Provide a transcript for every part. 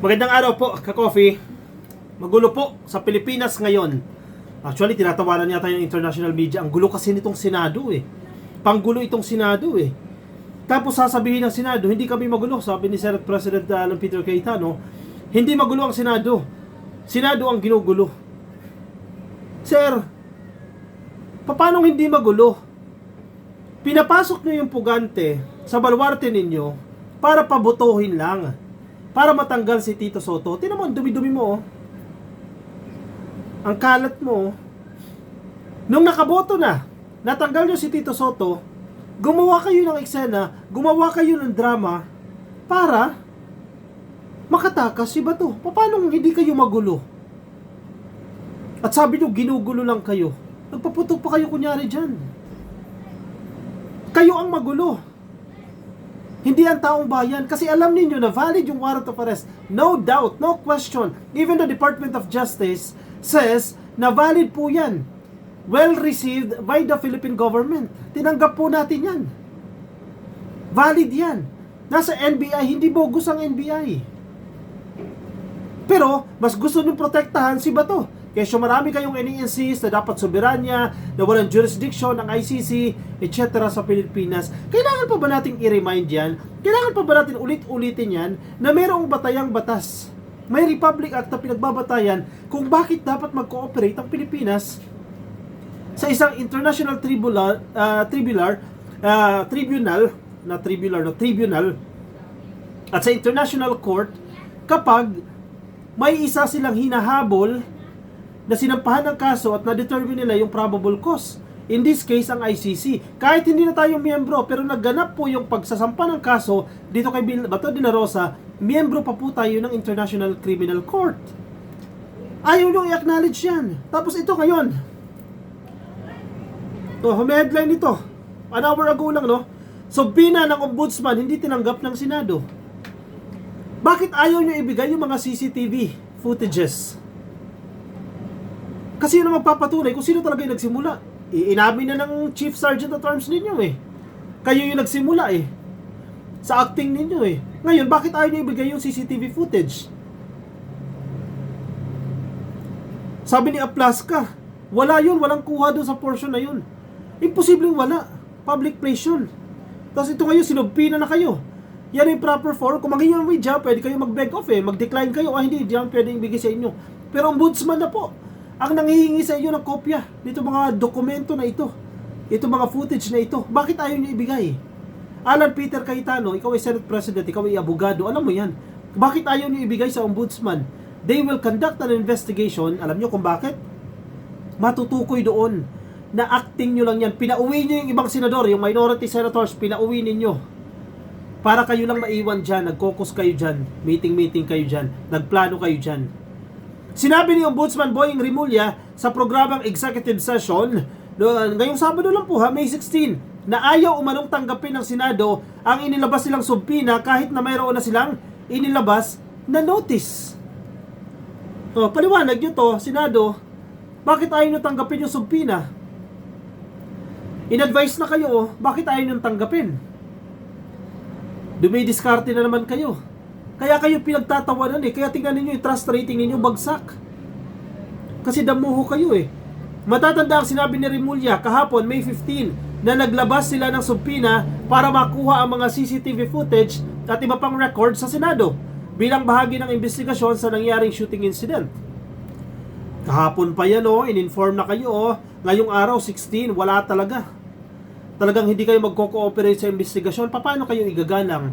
Magandang araw po, ka-coffee. Magulo po sa Pilipinas ngayon. Actually, tinatawanan niya tayo ng international media. Ang gulo kasi nitong Senado eh. Panggulo itong Senado eh. Tapos sasabihin ng Senado, hindi kami magulo. Sabi ni Senate President Alan Peter Cayetano, hindi magulo ang Senado. Senado ang ginugulo. Sir, paano hindi magulo? Pinapasok niyo yung pugante sa baluarte ninyo para pabotohin lang. Para matanggal si Tito Sotto. Tingnan mo, ang dumi-dumi mo. Ang kalat mo. Nung nakaboto na, natanggal nyo si Tito Sotto, gumawa kayo ng eksena, gumawa kayo ng drama, para makatakas si Bato. Paano hindi kayo magulo? At sabi nyo, ginugulo lang kayo. Nagpaputok pa kayo kunyari dyan. Kayo ang magulo. Hindi ang taong bayan. Kasi alam niyo na valid yung warrant of arrest. No doubt, no question. Even the Department of Justice says na valid po yan. Well received by the Philippine government. Tinanggap po natin yan. Valid yan. Nasa NBI, hindi bogus ang NBI. Pero, mas gusto nyo protektahan si Bato. Kaya marami kayong ini-insist na dapat soberanya, na walang jurisdiction ng ICC, etc. sa Pilipinas. Kailangan pa ba nating i-remind yan? Kailangan pa ba natin ulit-ulitin yan na mayroong batayang batas? May Republic Act na pinagbabatayan kung bakit dapat mag-cooperate ang Pilipinas sa isang international tribunal at sa international court kapag may isa silang hinahabol na sinampahan ng kaso at na-determine nila yung probable cause. In this case, ang ICC. Kahit hindi na tayo miyembro, pero nagganap po yung pagsasampa ng kaso dito kay Bato de la Rosa, miyembro pa po tayo ng International Criminal Court. Ayaw nyo i-acknowledge yan. Tapos ito ngayon. May headline ito. An hour ago lang, no? Subpoena ng Ombudsman, hindi tinanggap ng Senado. Bakit ayaw nyo ibigay yung mga CCTV footages? Kasi yun ang magpapatunay kung sino talaga yung nagsimula. Inamin na ng Chief Sergeant at Arms ninyo eh. Kayo yung nagsimula eh. Sa acting ninyo eh. Ngayon, bakit ayaw nyo ibigay yung CCTV footage? Sabi ni Aplaska, wala yun, walang kuha doon sa portion na yun. Imposibleng wala. Public place yun. Tapos ito ngayon, sinubpina na kayo. Yan yung proper form. Kung maghingi yung media, pwede kayo mag-beg off eh. Mag-decline kayo. Hindi yan pwede ibigay sa inyo. Pero ombudsman na po ang nanghihingi sa inyo ng kopya nito mga dokumento na ito. Ito mga footage na ito. Bakit ayaw niyo ibigay? Alan Peter Cayetano, ikaw ay Senate President, ikaw ay abogado. Alam mo yan. Bakit ayaw niyo ibigay sa ombudsman? They will conduct an investigation. Alam niyo kung bakit? Matutukoy doon na acting nyo lang yan. Pinauwi nyo yung ibang senador, yung minority senators, pinauwi ninyo. Para kayo lang maiwan dyan, nag-caucus kayo dyan, meeting kayo dyan, nagplano kayo dyan. Sinabi ni Ombudsman Boying Rimulya sa programang executive session ngayong Sabado lang po May 16, na ayaw umanong tanggapin ng Senado ang inilabas silang subpoena kahit na mayroon na silang inilabas na notice. Paliwanag nyo to, Senado, bakit ayaw nyo tanggapin yung subpoena? In-advise na kayo, bakit ayaw nyo tanggapin? Dumidiskarte na naman kayo. Kaya kayo pinagtatawanan eh. Kaya tingnan ninyo yung trust rating ninyo bagsak. Kasi damuho kayo eh. Matatanda ang sinabi ni Rimulya kahapon, May 15, na naglabas sila ng subpoena para makuha ang mga CCTV footage at iba pang record sa Senado bilang bahagi ng investigasyon sa nangyaring shooting incident. Kahapon pa yan in-inform na kayo ngayong araw 16, wala talaga. Talagang hindi kayo magko-cooperate sa investigasyon. Paano kayo igagalang?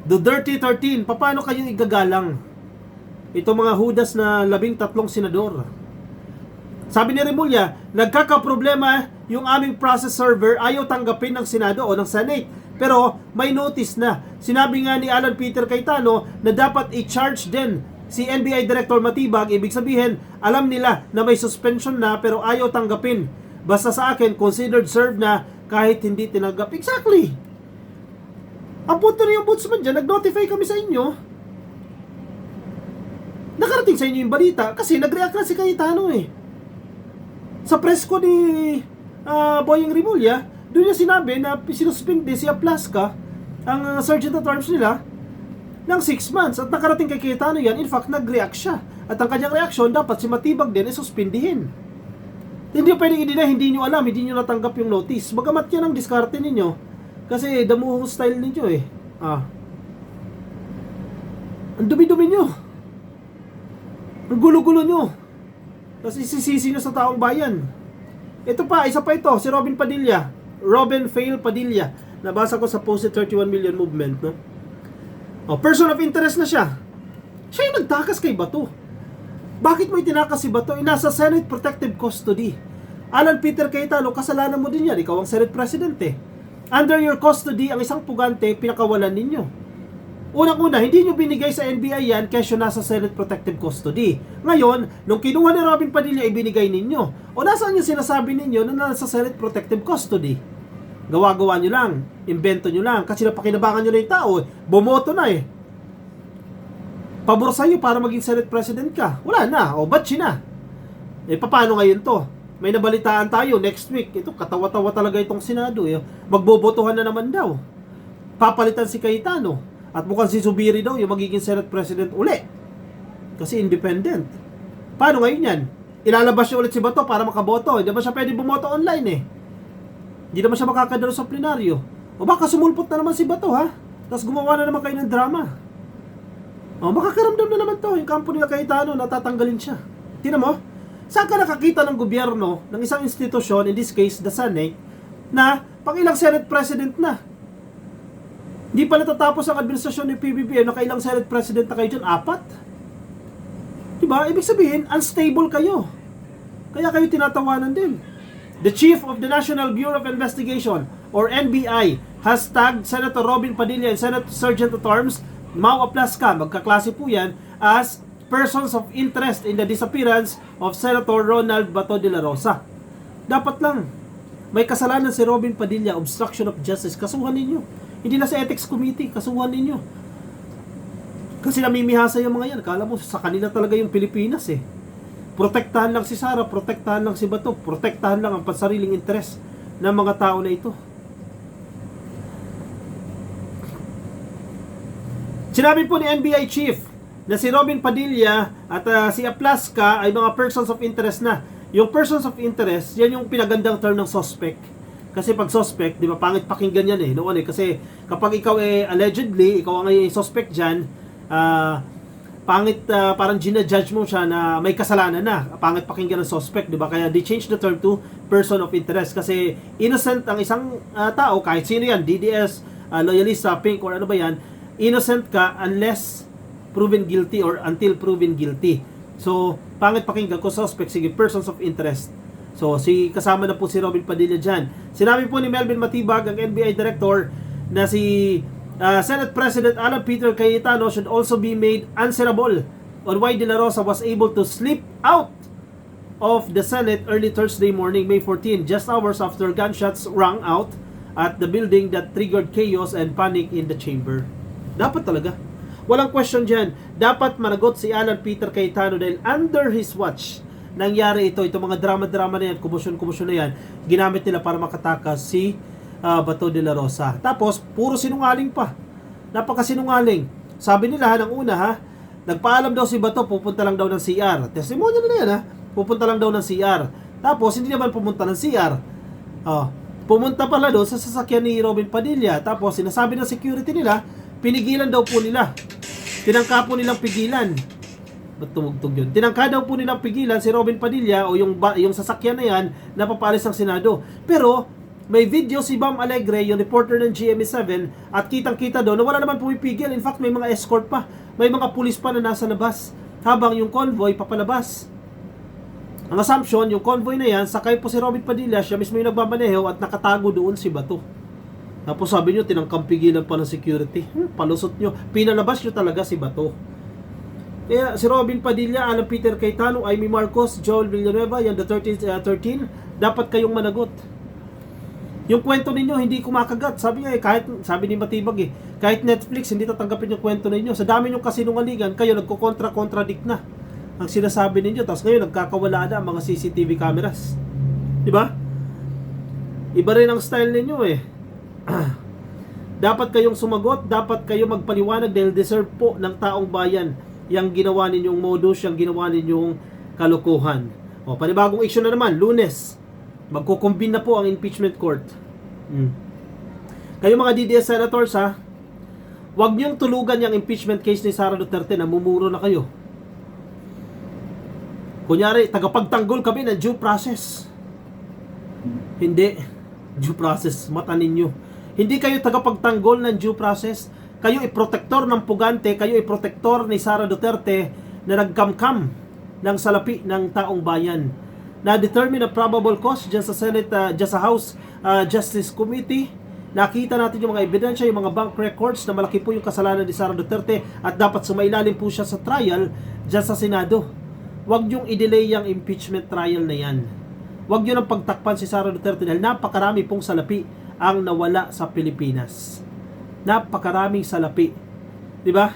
The Dirty 13, paano kayo igagalang? Ito mga hudas na 13 senador. Sabi ni Rimulya, nagkakaproblema yung aming process server, ayaw tanggapin ng Senado o ng Senate. Pero may notice na. Sinabi nga ni Alan Peter Cayetano na dapat i-charge din si NBI Director Matibag. Ibig sabihin, alam nila na may suspension na pero ayaw tanggapin. Basta sa akin, considered served na kahit hindi tinanggap. Exactly! Ang punto na yung ombudsman dyan, nag-notify kami sa inyo. Nakarating sa inyo yung balita kasi nag-react na si Cayetano eh. Sa press ko ni Boying Rimulya, doon niya sinabi na sinuspindi si Aplaska, ang Sergeant at Arms nila, ng 6 months at nakarating kay Cayetano yan. In fact, nag-react siya. At ang kanyang reaksyon, dapat si Matibag din ay suspindihin. Hindi pwedeng i-deny, hindi nyo alam, hindi nyo natanggap yung notice. Bagamat yan ang diskarte ninyo, kasi damuhong style ninyo eh. Ang dumi-dumi nyo. Ang gulo-gulo nyo. Kasi sisisi nyo sa taong bayan. Ito pa, isa pa ito, si Robin Padilla. Robin Fail Padilla. Nabasa ko sa posted 31 million movement, no? Person of interest na siya. Siya yung nagtakas kay Bato. Bakit mo itinakas si Bato? Nasa Senate Protective Custody. Alan Peter Cayetano, kasalanan mo din yan. Ikaw ang Senate President eh. Under your custody, ang isang pugante, pinakawalan ninyo. Unang-una, hindi nyo binigay sa NBI yan kesyo nasa Senate Protective Custody. Ngayon, nung kinuha ni Robin Padilla, ibinigay ninyo. O nasaan yung sinasabi ninyo na nasa Senate Protective Custody? Gawa-gawa nyo lang, invento nyo lang, kasi napakinabangan nyo na yung tao, bumoto na eh. Pabor sa'yo para maging Senate President ka. Wala na, o ba't na? Paano ngayon to? May nabalitaan tayo next week. Ito, katawa-tawa talaga itong Senado. Magbobotohan na naman daw. Papalitan si Cayetano. At mukhang si Zubiri daw yung magiging Senate President uli. Kasi independent. Paano ngayon yan? Ilalabas siya ulit si Bato para makaboto. Hindi naman siya pwede bumoto online eh. Hindi naman siya makakadalo sa plenaryo. O baka sumulpot na naman si Bato ha? Tapos gumawa na naman kayo ng drama. Makakaramdam na naman to. Yung kampo nila Cayetano, natatanggalin siya. Tingnan mo? Saan ka nakakita ng gobyerno, ng isang institusyon, in this case, the Senate, na pang ilang Senate President na? Hindi pa natatapos ang administrasyon ni PBBM, nakailang Senate President na kayo dyan? 4? Diba? Ibig sabihin, unstable kayo. Kaya kayo tinatawanan din. The Chief of the National Bureau of Investigation, or NBI, has tagged Senator Robin Padilla and Senator Sergeant at Arms, Mau Aplasca, magkaklase po yan, as persons of interest in the disappearance of Senator Ronald Bato de la Rosa. Dapat lang, may kasalanan si Robin Padilla, obstruction of justice, kasuhan ninyo. Hindi na sa ethics committee, kasuhan ninyo. Kasi namimihasa yung mga yan. Kala mo, sa kanila talaga yung Pilipinas eh. Protektahan lang si Sara, protektahan lang si Bato, protektahan lang ang pansariling interes ng mga tao na ito. Sinabi po ni NBI Chief na si Robin Padilla at si Aplasca ay mga persons of interest na. Yung persons of interest, yan yung pinagandang term ng suspect. Kasi pag suspect, di ba, pangit pakinggan yan eh. Noon eh. Kasi kapag ikaw allegedly, ikaw ang suspect dyan, pangit, parang ginajudge mo siya na may kasalanan na. Pangit pakinggan ng suspect, di ba? Kaya they change the term to person of interest. Kasi innocent ang isang tao, kahit sino yan, DDS, loyalista, pink, or ano ba yan, innocent ka unless proven guilty or until proven guilty. So, pangit pakinggan ko suspect, sige, persons of interest. So, kasama na po si Robin Padilla dyan. Sinabi po ni Melvin Matibag, ang NBI Director, na si Senate President Alan Peter Cayetano should also be made answerable on why De La Rosa was able to slip out of the Senate early Thursday morning, May 14, just hours after gunshots rang out at the building that triggered chaos and panic in the chamber. Dapat talaga. Walang question dyan. Dapat managot si Alan Peter Cayetano dahil under his watch nangyari ito. Itong mga drama-drama na yan, kumusyon na yan, ginamit nila para makatakas si Bato de la Rosa. Tapos, puro sinungaling pa. Napakasinungaling. Sabi nila ng una nagpaalam daw si Bato, pupunta lang daw ng CR. Testimony na yan pupunta lang daw ng CR. Tapos, hindi naman pumunta ng CR. Pumunta pala doon sa sasakyan ni Robin Padilla. Tapos, sinasabi ng security nila, pinigilan daw po nila. Tinangka po nilang pigilan. Ba't tumugtog yun? Tinangka daw po nilang pigilan si Robin Padilla o yung sasakyan na yan na papalis ng Senado. Pero may video si Bam Alegre, yung reporter ng GMA7, at kitang-kita doon na wala naman pumipigil. In fact, may mga escort pa. May mga pulis pa na nasa labas habang yung convoy papalabas. Ang assumption, yung convoy na yan, sakay po si Robin Padilla, siya mismo yung nagmamaneho at nakatago doon si Bato. Tapos sabi nyo, tinangkang pigilan pa ng security. Palusot nyo. Pinalabas nyo talaga si Bato. Kaya si Robin Padilla, Alan Peter Cayetano, Amy Marcos, Joel Villanueva, yan the 13, dapat kayong managot. Yung kwento ninyo, hindi kumakagat. Sabi nga sabi ni Matibag kahit Netflix, hindi tatanggapin yung kwento ninyo. Sa dami nyong kasinungalingan, kayo nagko-contradict na ang sinasabi ninyo. Tapos ngayon, nagkakawala na ang mga CCTV cameras. Diba? Iba rin ang style ninyo Dapat kayong sumagot, dapat kayo magpaliwanag dahil deserve po ng taong bayan yung ginawa ninyong modus, yung ginawa ninyong kalokohan. O, panibagong issue na naman, Lunes, magkukumbin na po ang impeachment court. Kayo mga DDS senators ha, huwag niyong tulugan yung impeachment case ni Sara Duterte, namumuro na kayo. Kunyari, tagapagtanggol kami ng due process. Hindi. Due process, mata ninyo. Hindi kayo tagapagtanggol ng due process. Kayo i-protector ng pugante, kayo i-protector ni Sara Duterte na nagkamkam ng salapi ng taong bayan. Na-determine na probable cause dyan sa Senate, dyan sa House Justice Committee. Nakita natin yung mga ebidensya, yung mga bank records na malaki po yung kasalanan ni Sara Duterte at dapat sumailalim po siya sa trial dyan sa Senado. Huwag yung i-delay yung impeachment trial na yan. Huwag nyo nang pagtakpan si Sara Duterte dahil napakarami pong salapi ang nawala sa Pilipinas. Napakaraming salapi. Diba?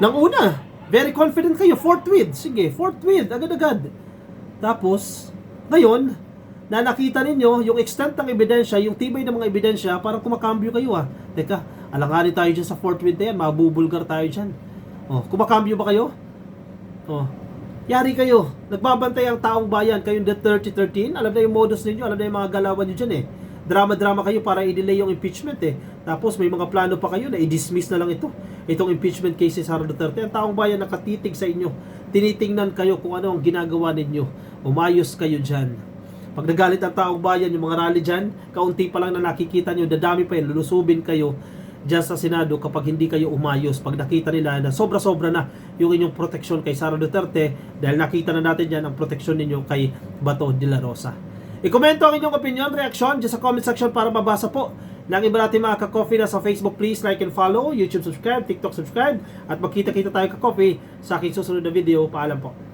Nang una, very confident kayo, forthwith. Sige, forthwith, agad-agad. Tapos, ngayon, na nakita ninyo yung extent ng ebidensya, yung tibay ng mga ebidensya, parang kumakambyo kayo ah. Teka, alanganin tayo dyan sa forthwith na yan, mabubulgar tayo dyan. Oh, kumakambyo ba kayo? Oh, yari kayo. Nagbabantay ang taong bayan. Kayong Death 3013, alam na yung modus ninyo, alam na yung mga galawan nyo dyan eh. Drama-drama kayo para i-delay yung impeachment eh. Tapos may mga plano pa kayo na i-dismiss na lang ito. Itong impeachment case ni Sara Duterte. Ang taong bayan nakatitig sa inyo. Tinitingnan kayo kung ano ang ginagawa ninyo. Umayos kayo dyan. Pag nagalit ang taong bayan, yung mga rally dyan, kaunti pa lang na nakikita nyo, dadami pa yun, lulusubin kayo dyan sa Senado kapag hindi kayo umayos. Pag nakita nila na sobra-sobra na yung inyong proteksyon kay Sara Duterte, dahil nakita na natin dyan ang proteksyon ninyo kay Bato de la Rosa. I-komento ang inyong opinion, reaksyon dyan sa comment section para mabasa po ng iba natin mga ka-coffee na sa Facebook. Please like and follow, YouTube subscribe, TikTok subscribe, at magkita-kita tayo ka-coffee sa aking susunod na video. Paalam po.